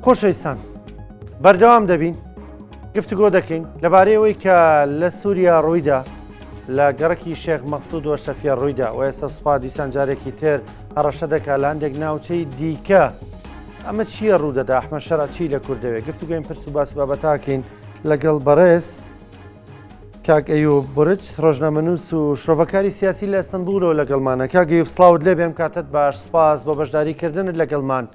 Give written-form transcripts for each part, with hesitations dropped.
خۆشەویستان بەردەوام دەبین گفتوگۆ دەکەین لەبارەی ئەوەی کە لە سووریا ڕوویدا لە گەڕەکی شێخ مەقسوود و ئەشرەفیە ڕوویدا و ئێستا سوپا دیسان جارێکی تر هەڕەشە دەکات لە هەندێک ناوچەی دیکە ئەمە چییە ڕوودەدا ئەحمەد شەرع چی لە کوردەوێت گفتوگۆین پرس و باس بابەتاکەین لەگەڵ بەڕێز کاک ئەیوب بورچ ڕۆژنامەنووس و شرۆڤەکاری سیاسی لە ئەستەنبولەوە لەگەڵمانە. کاک ئەیوب سڵاوت لێ بێم کاتت باش سپاس بۆ بەشداریکردنت لەگەڵمان.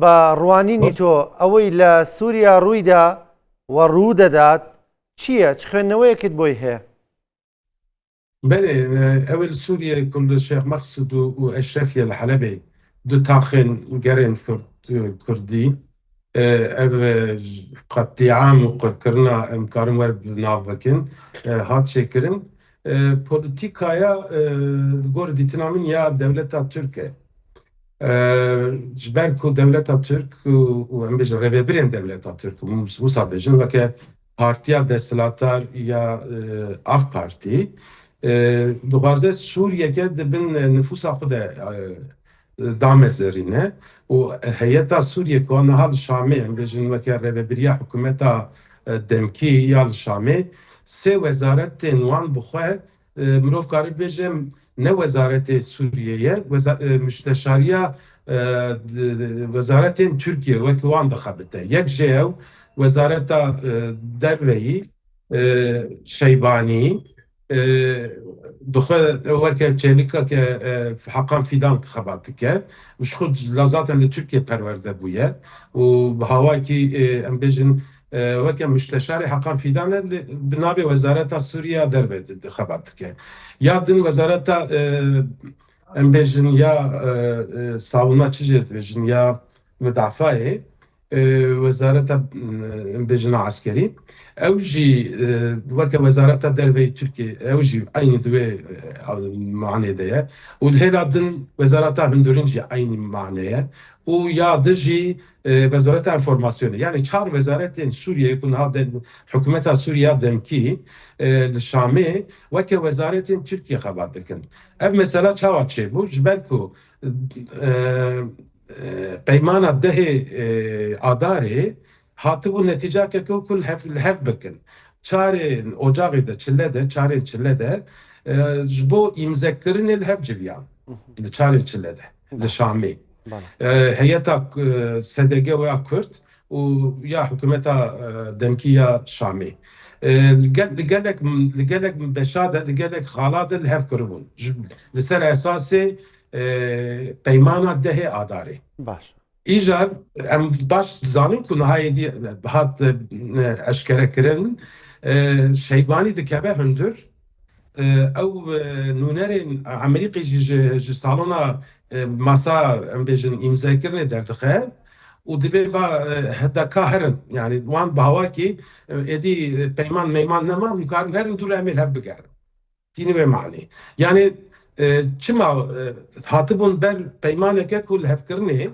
بە ڕوانینی تۆ ئەوەی لە سووریا ڕوویدا و ڕوو دەدات چییە؟ چ خوێندنەوەیەکت بۆی هەیە؟ بله اول سوریه کل شیخ مقصود و اشرفیه الحلبی دو تاخن گرین کردی او قطعام و قرکرنا امکارن ور ناف بکن هات شکرن پولیتیکایا گور دیتنامین یا دولتا ترکه جبر کو دولتا ترک و هم بیش رهبرین دولتا ترک موسا بیشن و که پارتیا دستلاتار یا آق پارتی دوازده سوریه که دبن نفوسا خود دام زرینه و هیئت سوریه که آنها الشامه هم بیشن و که رهبری حکومت دمکی یا الشامه سه وزارت نوان بخواه مروف کاری بیشم نه وزارت سوریه مستشاریه وزارت ترکیه و که وان دخبته یک جهو وزارت دروی شیبانی دخل وقت چلیکا که حقا فیدان خباتی که مش خود لازم لترکیه پرورده بوده و به هوایی که ام بیشن وقت مستشار حقا فیدان بنابه وزارت سوریه دربید خباتی که یادن وزارت ام بیشن یا savunma çiçeği بیشن یا مدافعه وزارت ام بیشن عسکری اوجي وك وزارة الدربي تركي اوجي عين ذوي معنى ده والهلا دن وزارة هندورنجي عين معناه ويا دجي وزارة انفورماسيون يعني چهار وزارة سوريا يكون هذا حكومة سوريا دمكي الشامي وك وزارة تركيا خباتكن اف مثلا چاوات شي بو جبالكو پیمانه ده آداره هاتو نتیجه که کل هف بکن چاره اجاقی ده چله ده چاره چله ده جبو امزکرین الهف جویان چاره چله ده لشامی هیئت SDG و کرد و یا حکومت دمکی یا شامی لگلک بشاده لگلک خالات الهف کربون لسر اساسی پیمانه ده آداره باش ایجار ام باش زانیم که نهایتی هات اشکره کردن شیبانی دکبه هندر او نونرین امریکی ج سالونا مسا ام بیشن امضا کردن در دخل و دبی با هدا کاهرن يعني وان بهواکی ادی پیمان میمان نما مکارن هرن دور امیل هف بگرن تینی به معنی يعني چما هاتبون بر پیمانه که کل هف کرنه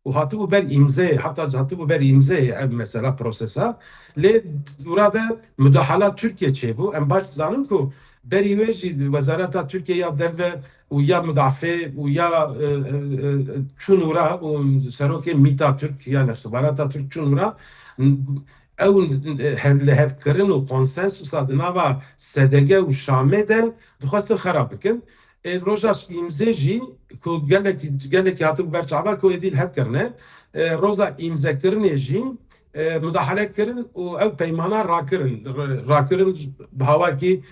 وهاتبو بر امضاء حتى هاتبو بر امضاء مثلا بروسيسا لدورada müdahale Türkiye çebu en baş zanım ko beri veji wezarata Türkiye ya deve u ya müdafi u ya çunura u seroke mita Türk yani istihbarata Türk çunura ev hevkerin u konsensus adına va SDG u Şam'e de duhastı xarab bikin روزاس امزاجی که گله که هاتو برچابا که ایدیل هب کرنه روزا امزا کرنه جی مداخله کرن و او پیمانه راکرن به هوا کی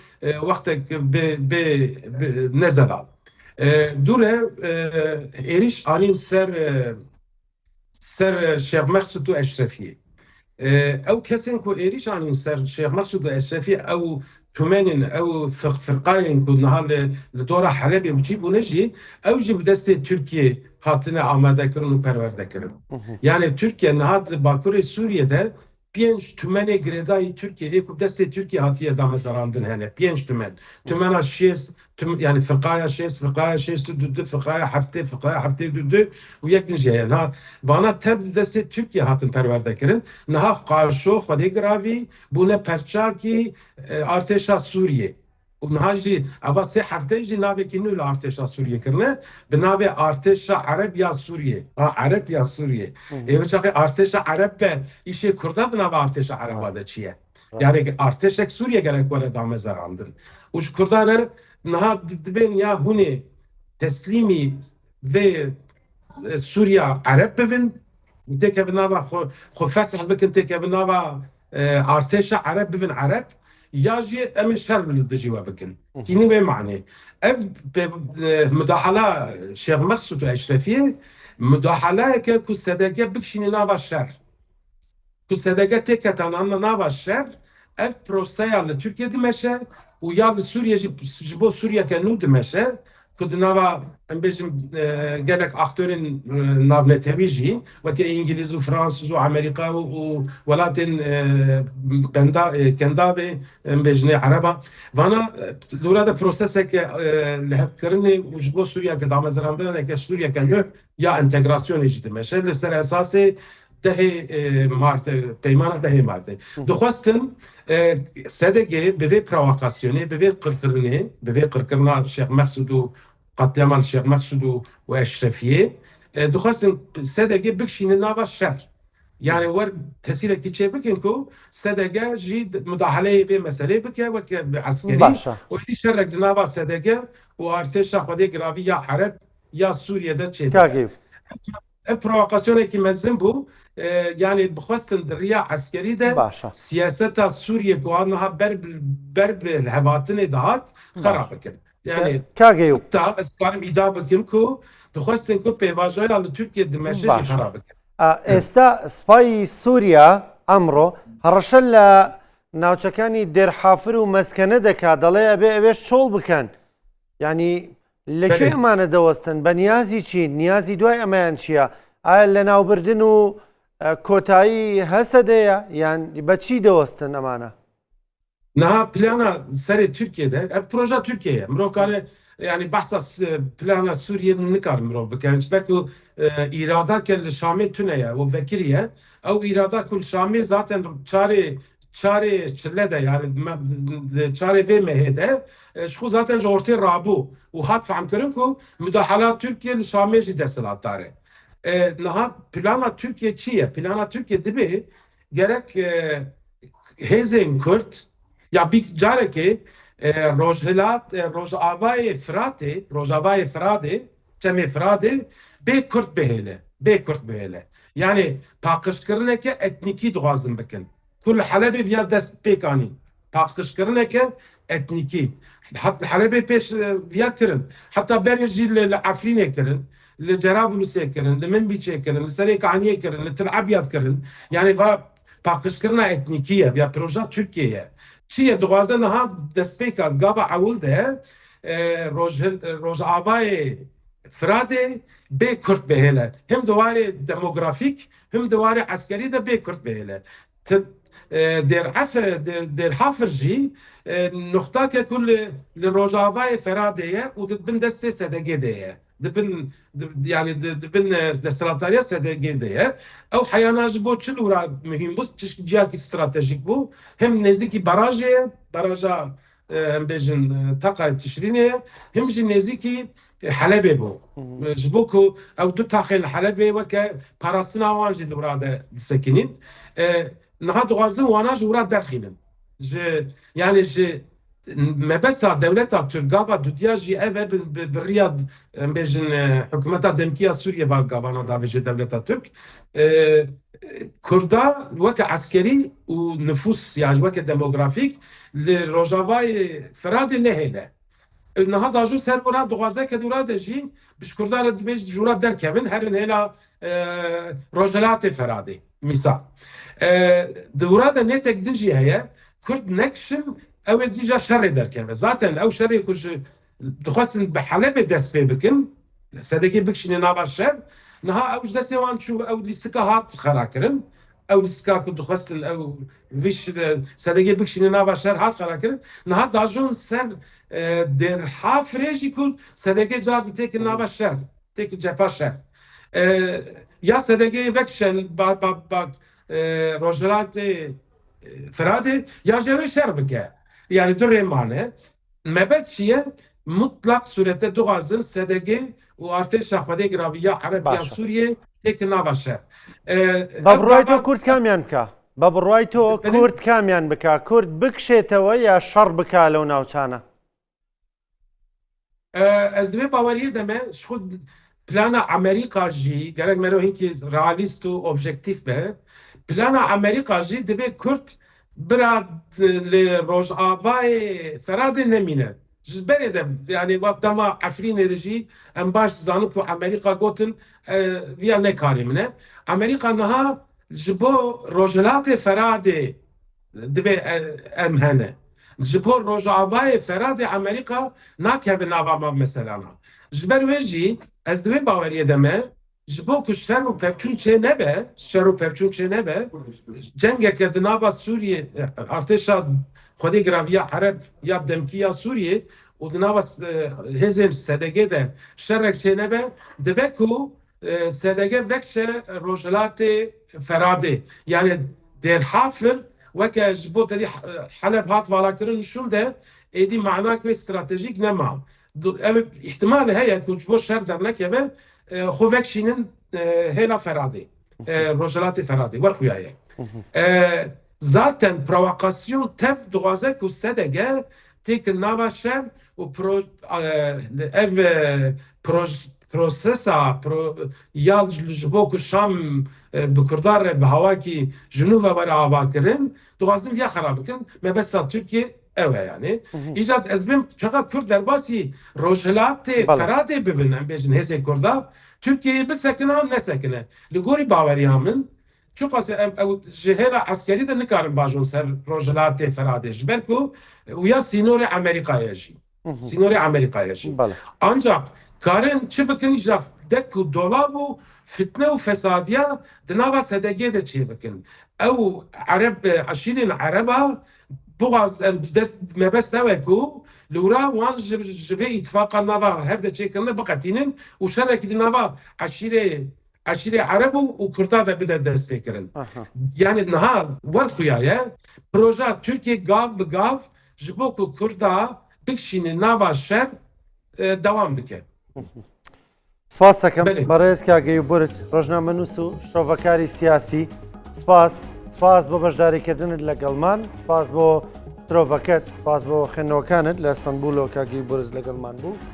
وقت به نزلا دوره ایریش آنین سر شیخ مقصود و اشرفیه او کسین که ایریش آنین سر شیخ مقصود و اشرفیه او تمانين او فرقاين كنا لدورة حلبي وجيبوا نجي او جيب دست تركيا هاتنا آماده كرن و پرورده كرن يعني تركيا نهاد باكوري سوريا ده پنج تمانه گردای ترکیه ایکو دست ترکیه هاتیه دام زراندن هنه پنج تمانه شیست يعني فقايا شيست دو فقايا هفته دو و یک نجيه نه وانا تب دست ترکیه هاتن پرورده کرن نه قارشو خودی گراوی بونه پرچاکی ارتشا سوریه ونهاجي أبا سي حرتيجي نابي كنو لارتشا سوريا كرنا بنابي ارتشا عرب يا سوريا عرب يا سوريا ايوه شاقي ارتشا عرب يشي كردا بنابي ارتشا عرب هذا شيء يعني ارتشا سوريا قالك ولا دام زراندن وش كردانا نها دبين يا هوني تسليمي في سوريا عرب بفن تيك بنابا خو فاسح بك تيك بنابا ارتشا عرب بفن عرب ياجي امن شر من الدجوا بكن تيني ما معنى اف مداحله شيخ مقصود اشرفيه مداحله كو صدقه بكشني نابا الشر كو صدقه تكتان انا نابا الشر اف بروسيا لتركيا دمشق ويا بسوريا جبو سوريا كانو دمشق كود نابا ام بيجم قالك اختورين نافنا تبيجي وكي انجليز وفرنسا وامريكا ولاتن بندا كندابي ام بيجني عربا وانا لورا ده بروسيسك اللي هفكرني وجبو سوريا كدعم زراندنا لك سوريا كان يا انتجراسيون جديده ماشي لسر اساسي ده مارت پیمانه ده مارت دخواستن صدقه به پرووکاسیونی به قرقرنا شیخ مسعود و قتلمان الشيخ مسعود واشرفيه دخواستن صدقه بكشين نابا الشر يعني ور تسهيل كي بكنكو صدقه جيد مداخله بمساله بك وعسكري ودي شرك نابا صدقه وارتشا خدي جرافيا عرب يا سوريا ده تشي البروفوكاسيون كي مزن بو يعني بخواستن دريا عسكري ده سياسه سوريا كوانها برب الهباتن دهات خراب كن يعني كاغيو تا اسلام ادابه كنكو تخواستن كو بيواجه على تركيا دمشق خراب كن استا سباي سوريا امرو هرشل ناوچەکانی دێرحافر و مەسکەنە دەکات دەڵێ ئەبێ ئەوێش چۆڵ بکەن یعنی لەکوێ ئەمانە دەوەستن بە نیازی چی نیازی دوای ئەمەیان چییە ئایا لە ناوبردن و کۆتایی هەسەدەیە یان بە چی دەوەستن ئەمانە نها بلانا سر Türkiye'de ev proje Türkiye'ye مرۆڤ yani bahsa plana Suriye nikar مرۆڤ بکەن belki irada ke li Şamê tuneye û vekiriye ew irada ku li Şamê zaten çare çile de yani çare vê mehê ji xwe zaten ji ortê rabû û hat fehmkirin ku müdahala Türkiye li Şamê jî desthilatdar e niha plana Türkiye çi ye plana Türkiye dibe gerek hêzên Kurd ya bir carekê Rojavayê Firadê çemê Firadê bê Kurd bihêle yani paqijkirineke etnîkî dixwazin bikin ku li Helebê viya dest pêk anî paqijkirineke etnîkî Helebê pêş viya kirin heta berê jî li Efrînê kirin li Cerablusê kirin li Minbîçê kirin li Serê Kaniyê kirin li Til Abyad kirin yani paqijkirina etnîkî ye ya proje Türkiye'ye çiye dixwaze niha destpêka gava ewil de Rojavayê Firadê bê Kurd bihêle him di warê demografîk him di warê eskerî de bê Kurd bihêle dêrhafir jî nuxtake ku li Rojavayê Firadê ye û dibin destê SDG'de ye dibin yani dibin desthilatdariya SDG'de ye ew heyana ji bo çi lûra muhîm bû ciyakî stratejîk bû hem nêzîkî barajê ye baraja em bêjin Taqayê Tişrînê ye hem jî nêzîkî Helebê bû ji bo ku ew du taxên Helebê weke parastina wan jî li wira de disekînin niha dixwazin wana ji wira derxînin yani ji mebesa devleta Türk gava dudiya jî ev e bi rêya em bêjin hikûmeta demkiya Sûriye va gavana davê ji devleta Türk Kurda weke eskerî û nüfus yani weke demografîk li Rojavayê Firadê nehêle niha da jû ser wira dixwaze ke wira de jî bi Kurdan re dibê ji wira derkevin herin hêla Rojhilatê Firadê mîsal di wira de nêtek din jî heye Kurd nekişin ew ê dîja şerê derkeve zaten ew şerê ku ji dixwastin bi Helebê dest pê bikin sedekê bikişîne nava şer niha ew ji destê wan çû ew lîstika hat xerakirin ew lîstika ku dixwastin ew vî sedekê bikişîne nava şer hat xerakirin niha dajon ser dêrhafirê jî ku sedekê car têkin nava şer têkin cepha şer ya sedekê vekişen Rojhilatê Firadê ya jê şer bike yani du rêmane mebet çiye mutlak surette duazın SDG û artêşa Xwedê giraviya Ereb ya باشە Sûriyê têkil nava şer. بە بڕای تۆ کورد کامیان بکە بە بڕای تۆ ببین. کورد کامیان بکە کورد بکشێتەوە یا شەڕ بکە لەو ناوچانە Ez divê baweriyê de me ji xwe plana Amerîka jî gerek me hinkî realîst û objektif be plana Amerîka jî divê Kurd bira li Rojavayê Feradê nemîne ji berê de yani wek dema Efrînê de jî em baş dizanin ku Amerîka gotin viya nekarê min e Amerîka niha ji bo Rojhilatê Feradê divê em hene ji bo Rojavayê Feradê Amerîka nakeve nava me meselana ji ber wê jî ez divê baweriyê de me ji bo ku şer û pevçûn çê nebe şer û pevçûn çê nebe cengeke di nava Sûriyê artêşa Xwedê giraviya Ereb ya demkî ya Sûriyê û di nava hêzên SDG de şerek çê nebe dibe ku SDG vekçe Rojhilatê Feradê yani Dêrhafir weke ji bo tedî Heleb hat valakirin nişûn de êdî menak ve stratejîk nema ev ihtimalê heye ku ji bo şer dernekeve xwe vekşînin hêla Feradê Rojhilatê Feradê werxuyaye zaten provokasyon tev dixwaze ku SDG têkil nava şer û ev prosesa ya ji bo ku Şam bi Kurdan re bi hawakî jinû ve were avakirin dixwazin ya xerab bikin mebesta Tirkiye ew e yani îcat ez bim çaqa Kurd derbasî Rojhilatê Feradê bibin em bêjin hêzên Kurda Tirkiyeyê bisekine an nesekine li gorî baweriya min çok az ew ji hêla eskerî de nikarin bajon ser Rojhilatê Feradê ji ber ku ya sînorê Amerîkayê jî sînorê Amerîkayê jî ancak karin çi bikin ji dek ku dolab û fitne û fesadiya di nava SDG de çê bikin ew Ereb eşîlên Ereba boğaz dest mebest ew ku li wira wan ji vê îtifaqa nava hev de çêkirine biqetînin û şerekî di nava eşîrê Ereb û Kurda de bide destpêkirin yani niha werxuyaye proja Tirkiye gav bi gav ji bo ku Kurda bikişîne nava şer devam dike سپاس دەکەم بەڕێز کاگەی و برج ڕۆژنامەنووس و شۆڤەکاری سیاسی سپاس بۆ بەشداریکردنت لەگەڵمان سپاس بۆ ترۆڤەکەت سپاس بۆ خوێندنەوەکانت لە ئەستەنبول و کاگەی برج لەگەڵمان بوو